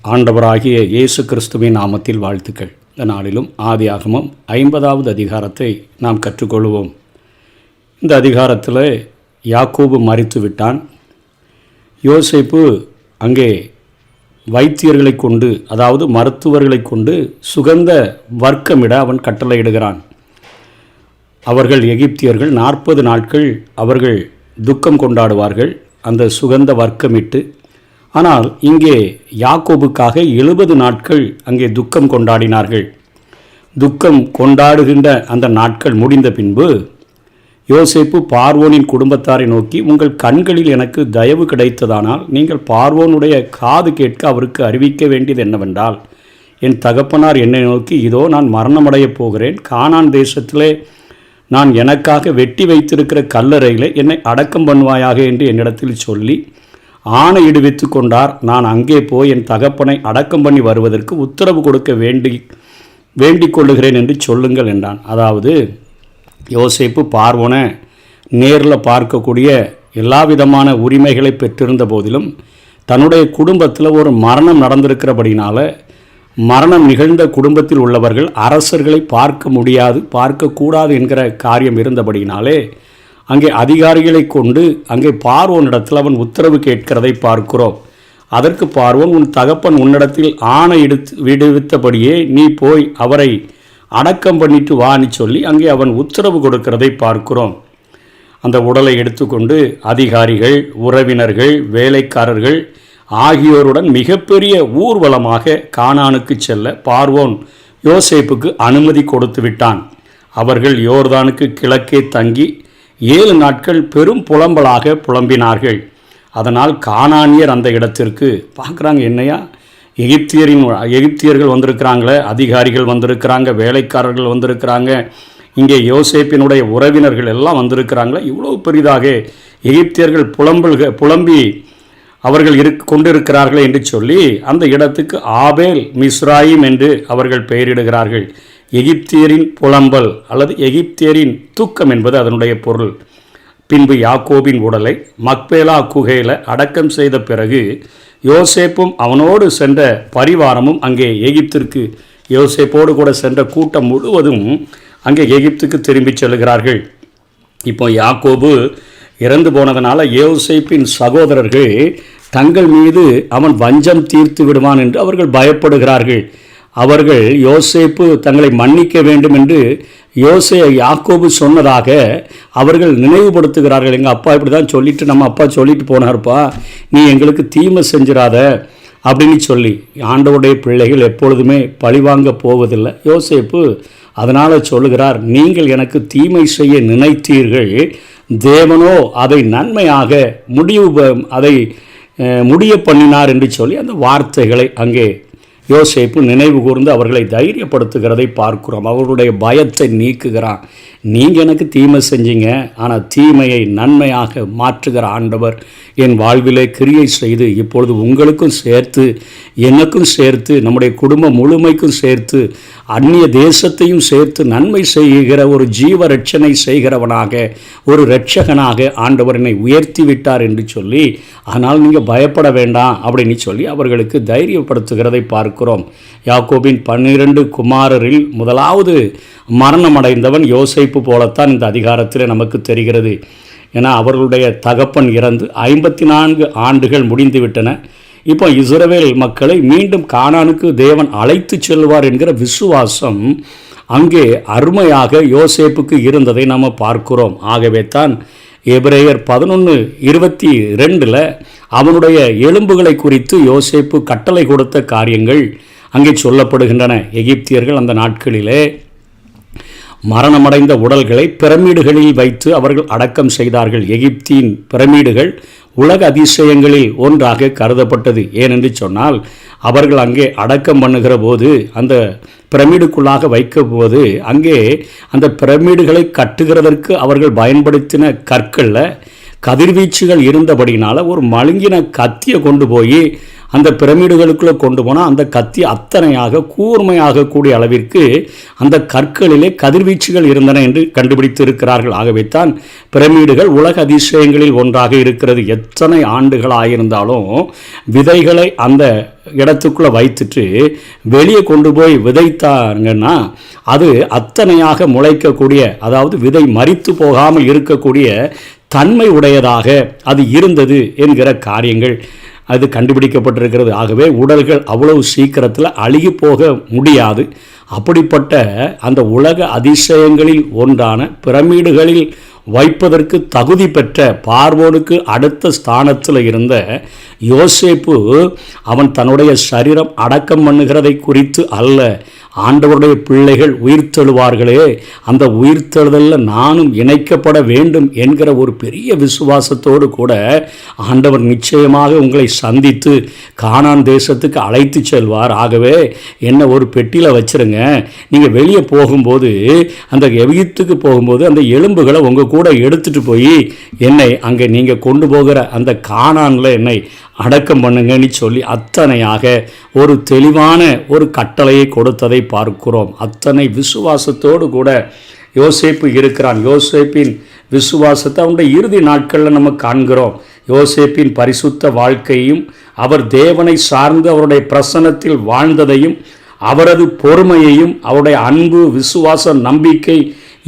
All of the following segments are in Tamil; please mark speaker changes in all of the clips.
Speaker 1: ஆண்டவராகிய இயேசு கிறிஸ்துவின் நாமத்தில் வாழ்த்துக்கள். இந்த நாளிலும் ஆதியாகமம் 50வது அதிகாரத்தை நாம் கற்றுக்கொள்வோம். இந்த அதிகாரத்தில் யாக்கோபு மரித்து விட்டான். யோசேப்பு அங்கே வைத்தியர்களை கொண்டு, அதாவது மருத்துவர்களை கொண்டு சுகந்த வர்க்கமிட அவன் கட்டளையிடுகிறான். அவர்கள் எகிப்தியர்கள் 40 நாட்கள் அவர்கள் துக்கம் கொண்டாடுவார்கள் அந்த சுகந்த வர்க்கமிட்டு. ஆனால் இங்கே யாக்கோபுக்காக 70 நாட்கள் அங்கே துக்கம் கொண்டாடினார்கள். துக்கம் கொண்டாடுகின்ற அந்த நாட்கள் முடிந்த பின்பு யோசேப்பு பார்வோனின் குடும்பத்தாரை நோக்கி, உங்கள் கண்களில் எனக்கு தயவு கிடைத்ததானால் நீங்கள் பார்வோனுடைய காது கேட்க அவருக்கு அறிவிக்க வேண்டியது என்னவென்றால், என் தகப்பனார் என்னை நோக்கி, இதோ நான் மரணமடையப் போகிறேன், கானான் தேசத்திலே நான் எனக்காக வெட்டி வைத்திருக்கிற கல்லறையில் என்னை அடக்கம் பண்ணுவாயாக என்று என்னிடத்தில் சொல்லி ஆணையிடுவித்து கொண்டார். நான் அங்கே போய் என் தகப்பனை அடக்கம் பண்ணி வருவதற்கு உத்தரவு கொடுக்க வேண்டிக் கொள்ளுகிறேன் என்று சொல்லுங்கள் என்றான். அதாவது யோசேப்பு பார்வோனை நேரில் பார்க்கக்கூடிய எல்லா விதமான உரிமைகளை பெற்றிருந்த போதிலும் தன்னுடைய குடும்பத்தில் ஒரு மரணம் நடந்திருக்கிறபடினால, மரணம் நிகழ்ந்த குடும்பத்தில் உள்ளவர்கள் அரசர்களை பார்க்க முடியாது, பார்க்கக்கூடாது என்கிற காரியம் இருந்தபடினாலே அங்கே அதிகாரிகளை கொண்டு அங்கே பார்வோனிடத்தில் அவன் உத்தரவு கேட்கிறதை பார்க்கிறோம். அதற்கு பார்வோன், உன் தகப்பன் உன்னிடத்தில் ஆணை விடுவித்தபடியே நீ போய் அவரை அடக்கம் பண்ணிட்டு வான்னு சொல்லி அங்கே அவன் உத்தரவு கொடுக்கிறதை பார்க்கிறோம். அந்த உடலை எடுத்துக்கொண்டு அதிகாரிகள், உறவினர்கள், வேலைக்காரர்கள் ஆகியோருடன் மிகப்பெரிய ஊர்வலமாக கானானுக்கு செல்ல பார்வோன் யோசேப்புக்கு அனுமதி கொடுத்து விட்டான். அவர்கள் யோர்தானுக்கு கிழக்கே தங்கி 7 நாட்கள் பெரும் புலம்பலாக புலம்பினார்கள். அதனால் கானானியர் அந்த இடத்திற்கு பார்க்குறாங்க, என்னையா எகிப்தியர்கள் வந்திருக்கிறாங்களே, அதிகாரிகள் வந்திருக்கிறாங்க, வேலைக்காரர்கள் வந்திருக்கிறாங்க, இங்கே யோசேப்பினுடைய உறவினர்கள் எல்லாம் வந்திருக்கிறாங்களே, இவ்வளோ பெரிதாக எகிப்தியர்கள் புலம்பி அவர்கள் கொண்டிருக்கிறார்கள் என்று சொல்லி அந்த இடத்துக்கு ஆபேல் மிஸ்ராயிம் என்று அவர்கள் பெயரிடுகிறார்கள். எகிப்தியரின் புலம்பல் அல்லது எகிப்தியரின் தூக்கம் என்பது அதனுடைய பொருள். பின்பு யாக்கோபின் உடலை மக்பேலா குகையில் அடக்கம் செய்த பிறகு யோசேப்பும் அவனோடு சென்ற பரிவாரமும் அங்கே எகிப்திற்கு, யோசேப்போடு கூட சென்ற கூட்டம் முழுவதும் அங்கே எகிப்துக்கு திரும்பி செல்கிறார்கள். இப்போ யாக்கோபு இறந்து போனதனால யோசேப்பின் சகோதரர்கள் தங்கள் மீது அவன் வஞ்சம் தீர்த்து விடுவான் என்று அவர்கள் பயப்படுகிறார்கள். அவர்கள் யோசேப்பு தங்களை மன்னிக்க வேண்டும் என்று யாக்கோபு சொன்னதாக அவர்கள் நினைவுபடுத்துகிறார்கள். எங்கள் அப்பா இப்படி தான் சொல்லிட்டு, நம்ம அப்பா சொல்லிட்டு போனார்ப்பா, நீ எங்களுக்கு தீமை செஞ்சிடாத அப்படின்னு சொல்லி. ஆண்டவருடைய பிள்ளைகள் எப்பொழுதுமே பழிவாங்க போவதில்லை. யோசேப்பு அதனால் சொல்லுகிறார், நீங்கள் எனக்கு தீமை செய்ய நினைத்தீர்கள், தேவனோ அதை நன்மையாக முடிய பண்ணினார் என்று சொல்லி அந்த வார்த்தைகளை அங்கே யோசேப்பு நினைவு கூர்ந்து அவர்களை தைரியப்படுத்துகிறதை பார்க்கிறோம். அவர்களுடைய பயத்தை நீக்குகிறான். நீங்கள் எனக்கு தீமை செஞ்சீங்க, ஆனால் தீமையை நன்மையாக மாற்றுகிற ஆண்டவர் என் வாழ்விலே கிரியை செய்து இப்பொழுது உங்களுக்கும் சேர்த்து எனக்கும் சேர்த்து நம்முடைய குடும்பம் முழுமைக்கும் சேர்த்து அந்நிய தேசத்தையும் சேர்த்து நன்மை செய்கிற ஒரு ஜீவ ரட்சனை செய்கிறவனாக, ஒரு இரட்சகனாக ஆண்டவர் என்னை உயர்த்தி விட்டார் என்று சொல்லி, ஆனால் நீங்கள் பயப்பட வேண்டாம் அப்படின்னு சொல்லி அவர்களுக்கு தைரியப்படுத்துகிறதை பார்க்கிறோம். யாக்கோபின் 12 குமாரரில் முதலாவது மரணமடைந்தவன் யோசேப்பு போலத்தான் இந்த அதிகாரத்தில் நமக்கு தெரிகிறது. ஏன்னா அவர்களுடைய தகப்பன் இறந்து 54 ஆண்டுகள் முடிந்துவிட்டன. இப்போ இஸ்ரவேல் மக்களை மீண்டும் கானானுக்கு தேவன் அழைத்து செல்வார் என்கிற விசுவாசம் அங்கே அருமையாக யோசேப்புக்கு இருந்ததை நாம் பார்க்கிறோம். ஆகவே தான் எபிரேயர் 11:22 அவனுடைய எலும்புகளை குறித்து யோசேப்பு கட்டளை கொடுத்த காரியங்கள் அங்கே சொல்லப்படுகின்றன. எகிப்தியர்கள் அந்த நாட்களிலே மரணமடைந்த உடல்களை பிரமிடுகளில் வைத்து அவர்கள் அடக்கம் செய்தார்கள். எகிப்தின் பிரமிடுகள் உலக அதிசயங்களில் ஒன்றாக கருதப்பட்டது. ஏனென்று சொன்னால் அவர்கள் அங்கே அடக்கம் பண்ணுகிற போது அந்த பிரமிடுக்குள்ளாக வைக்கும் போது அங்கே அந்த பிரமிடுகளை கட்டுகிறதற்கு அவர்கள் பயன்படுத்தின கற்களில் கதிர்வீச்சுகள் இருந்தபடினால ஒரு மழுங்கின கத்தியை கொண்டு போய் அந்த பிரமிடுகளுக்குள்ளே கொண்டு போனால் அந்த கத்தி அத்தனையாக கூர்மையாகக்கூடிய அளவிற்கு அந்த கற்களிலே கதிர்வீச்சுகள் இருந்தன என்று கண்டுபிடித்து இருக்கிறார்கள். ஆகவே தான் பிரமிடுகள் உலக அதிசயங்களில் ஒன்றாக இருக்கிறது. எத்தனை ஆண்டுகளாயிருந்தாலும் விதைகளை அந்த இடத்துக்குள்ளே வைத்துட்டு வெளியே கொண்டு போய் விதைத்தாங்கன்னா அது அத்தனையாக முளைக்கக்கூடிய, அதாவது விதை மரித்து போகாமல் இருக்கக்கூடிய தன்மை உடையதாக அது இருந்தது என்கிற காரியங்கள் அது கண்டுபிடிக்கப்பட்டிருக்கிறது. ஆகவே உடல்கள் அவ்வளவு சீக்கிரத்தில் அழுகி போக முடியாது. அப்படிப்பட்ட அந்த உலக அதிசயங்களில் ஒன்றான பிரமிடுகளில் வைப்பதற்கு தகுதி பெற்ற பார்வோனுக்கு அடுத்த ஸ்தானத்தில் இருந்த யோசேப்பு அவன் தன்னுடைய சரீரம் அடக்கம் பண்ணுகிறதை குறித்து அல்ல, ஆண்டவருடைய பிள்ளைகள் உயிர்த்தெழுவார்களே, அந்த உயிர்த்தெழுதலில் நானும் இணைக்கப்பட வேண்டும் என்கிற ஒரு பெரிய விசுவாசத்தோடு கூட ஆண்டவர் நிச்சயமாக உங்களை சந்தித்து கானான் தேசத்துக்கு அழைத்து செல்வார். ஆகவே என்ன ஒரு பெட்டியில் வச்சுருங்க, நீங்கள் வெளியே போகும்போது அந்த எகிப்துக்கு போகும்போது அந்த எலும்புகளை உங்கள் கூட எடுத்துகிட்டு போய் என்னை அங்கே நீங்கள் கொண்டு போகிற அந்த கானானில் என்னை அடக்கம் பண்ணுங்கன்னு சொல்லி அத்தனையாக ஒரு தெளிவான ஒரு கட்டளையை கொடுத்ததை பார்க்கிறோம். அத்தனை விசுவாசத்தோடு கூட யோசேப்பு இருக்கிறான். யோசேப்பின் விசுவாசத்தை அவனுடைய இறுதி நாட்களில் நம்ம காண்கிறோம். யோசேப்பின் பரிசுத்த வாழ்க்கையும் அவர் தேவனை சார்ந்து அவருடைய பிரசன்னத்தில் வாழ்ந்ததையும் அவரது பொறுமையையும் அவருடைய அன்பு, விசுவாச, நம்பிக்கை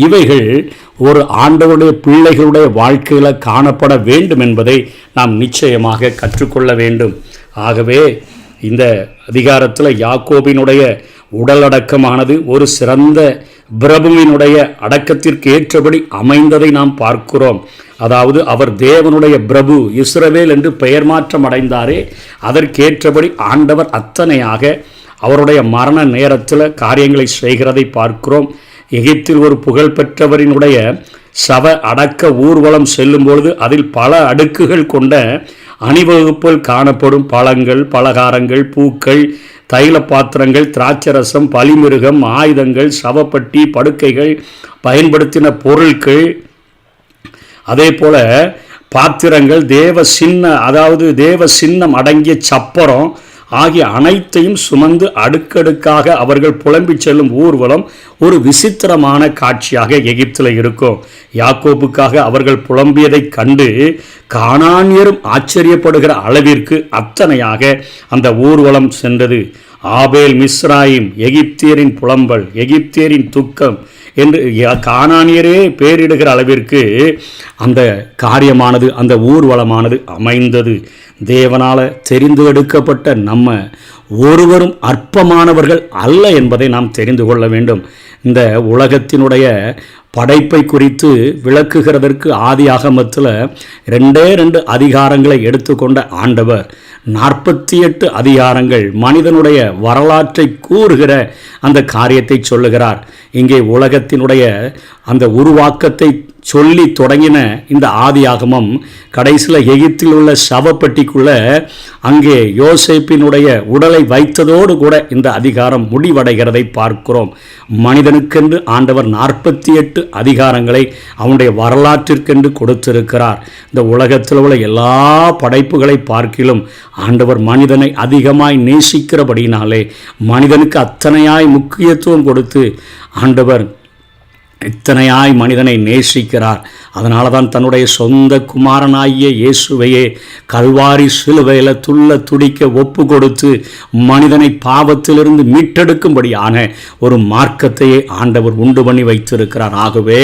Speaker 1: இவைகள் ஒரு ஆண்டவருடைய பிள்ளைகளுடைய வாழ்க்கையில் காணப்பட வேண்டும் என்பதை நாம் நிச்சயமாக கற்றுக்கொள்ள வேண்டும். ஆகவே இந்த அதிகாரத்தில் யாக்கோபினுடைய உடல் அடக்கமானது ஒரு சிறந்த பிரபுவினுடைய அடக்கத்திற்கு ஏற்றபடி அமைந்ததை நாம் பார்க்கிறோம். அதாவது அவர் தேவனுடைய பிரபு இஸ்ரவேல் என்று பெயர் மாற்றம் அடைந்தாரே, அதற்கேற்றபடி ஆண்டவர் அத்தனையாக அவருடைய மரண நேரத்தில் காரியங்களை செய்கிறதை பார்க்கிறோம். எகிப்தில் ஒரு புகழ்பெற்றவரினுடைய சவ அடக்க ஊர்வலம் செல்லும் பொழுது அதில் பல அடுக்குகள் கொண்ட அணிவகுப்பில் காணப்படும் பழங்கள், பலகாரங்கள், பூக்கள், தைல பாத்திரங்கள், திராட்சரசம், பலிமிருகம், ஆயுதங்கள், சவப்பட்டி, படுக்கைகள், பயன்படுத்தின பொருட்கள், அதே போல பாத்திரங்கள், தேவ சின்னம் அடங்கிய சப்பரம் ஆகிய அனைத்தையும் சுமந்து அடுக்கடுக்காக அவர்கள் புலம்பி செல்லும் ஊர்வலம் ஒரு விசித்திரமான காட்சியாக எகிப்தில் இருக்கும். யாக்கோபுக்காக அவர்கள் புலம்பியதைக் கண்டு கானானியரும் ஆச்சரியப்படுகிற அளவிற்கு அத்தனையாக அந்த ஊர்வலம் சென்றது. ஆபேல், மிஸ்ராயிம், எகிப்தியரின் புலம்பல், எகிப்தியரின் துக்கம் என்று கானானியரே பேரிடுகிற அளவிற்கு அந்த காரியமானது, அந்த ஊர்வலமானது அமைந்தது. தேவனால் தெரிந்து எடுக்கப்பட்ட நம்ம ஒருவரும் அற்பமானவர்கள் அல்ல என்பதை நாம் தெரிந்து கொள்ள வேண்டும். இந்த உலகத்தினுடைய படைப்பை குறித்து விளக்குகிறதற்கு ஆதியாகமத்தில் 2 அதிகாரங்களை எடுத்துக்கொண்ட ஆண்டவர் 48 அதிகாரங்கள் மனிதனுடைய வரலாற்றை கூறுகிற அந்த காரியத்தை சொல்லுகிறார். இங்கே உலகத்தினுடைய அந்த உருவாக்கத்தை சொல்லி தொடங்கின இந்த ஆதியாகமம் கடைசியில் எகிப்தில் உள்ள சவப்பட்டிக்குள்ள அங்கே யோசேப்பினுடைய உடலை வைத்ததோடு கூட இந்த அதிகாரம் முடிவடைகிறதை பார்க்கிறோம். மனிதனுக்கென்று ஆண்டவர் 48 அதிகாரங்களை அவனுடைய வரலாற்றிற்கென்று கொடுத்திருக்கிறார். இந்த உலகத்தில் உள்ள எல்லா படைப்புகளை பார்க்கிலும் ஆண்டவர் மனிதனை அதிகமாய் நேசிக்கிறபடினாலே மனிதனுக்கு அத்தனையாய் முக்கியத்துவம் கொடுத்து ஆண்டவர் இத்தனையாய் மனிதனை நேசிக்கிறார். அதனால தான் தன்னுடைய சொந்த குமாரனாகிய இயேசுவையே கல்வாரி சிலுவையில் துடிக்க ஒப்பு கொடுத்து மனிதனை பாவத்திலிருந்து மீட்டெடுக்கும்படியான ஒரு மார்க்கத்தையே ஆண்டவர் உண்டு பண்ணி வைத்திருக்கிறார். ஆகவே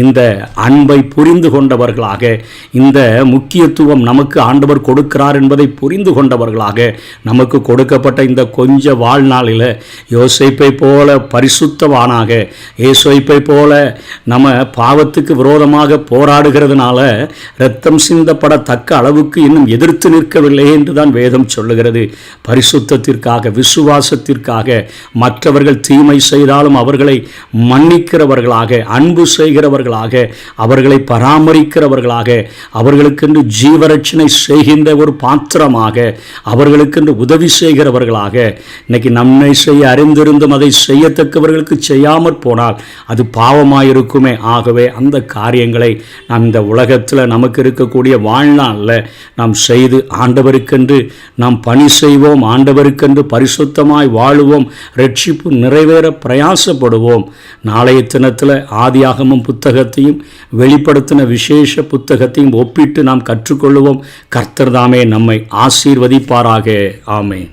Speaker 1: இந்த அன்பை புரிந்து கொண்டவர்களாக, இந்த முக்கியத்துவம் நமக்கு ஆண்டவர் கொடுக்கிறார் என்பதை புரிந்து கொண்டவர்களாக நமக்கு கொடுக்கப்பட்ட இந்த கொஞ்ச வாழ்நாளில் யோசேப்பை போல பரிசுத்தவானாக, யோசேப்பை போல நம்ம பாவத்துக்கு விரோதமாக போராடுகிறதுனால இரத்தம் சிந்தப்படத்தக்க அளவுக்கு இன்னும் எதிர்த்து நிற்கவில்லை என்றுதான் வேதம் சொல்லுகிறது. பரிசுத்தத்திற்காக, விசுவாசத்திற்காக, மற்றவர்கள் தீமை செய்தாலும் அவர்களை மன்னிக்கிறவர்களாக, அன்பு செய்கிறவர்களாக, அவர்களை பராமரிக்கிறவர்களாக, அவர்களுக்கென்று ஜீவரட்சணை செய்கின்ற ஒரு பாத்திரமாக, அவர்களுக்கென்று உதவி செய்கிறவர்களாக, இன்னைக்கு நன்மை செய்ய அறிந்திருந்தும் அதை செய்யத்தக்கவர்களுக்கு செய்யாமற் போனால் அது பாவ பாவமாயிருக்குமே. ஆகவே அந்த காரியங்களை நாம் இந்த உலகத்தில் நமக்கு இருக்கக்கூடிய வாழ்நாளில் நாம் செய்து ஆண்டவருக்கென்று நாம் பணி செய்வோம், ஆண்டவருக்கென்று பரிசுத்தமாய் வாழுவோம், ரட்சிப்பு நிறைவேற பிரயாசப்படுவோம். நாளைய தினத்தில் ஆதியாகமம் புத்தகத்தையும் வெளிப்படுத்தின விசேஷ புத்தகத்தையும் ஒப்பிட்டு நாம் கற்றுக்கொள்வோம். கர்த்தர் தாமே நம்மை ஆசீர்வதிப்பாராக. ஆமென்.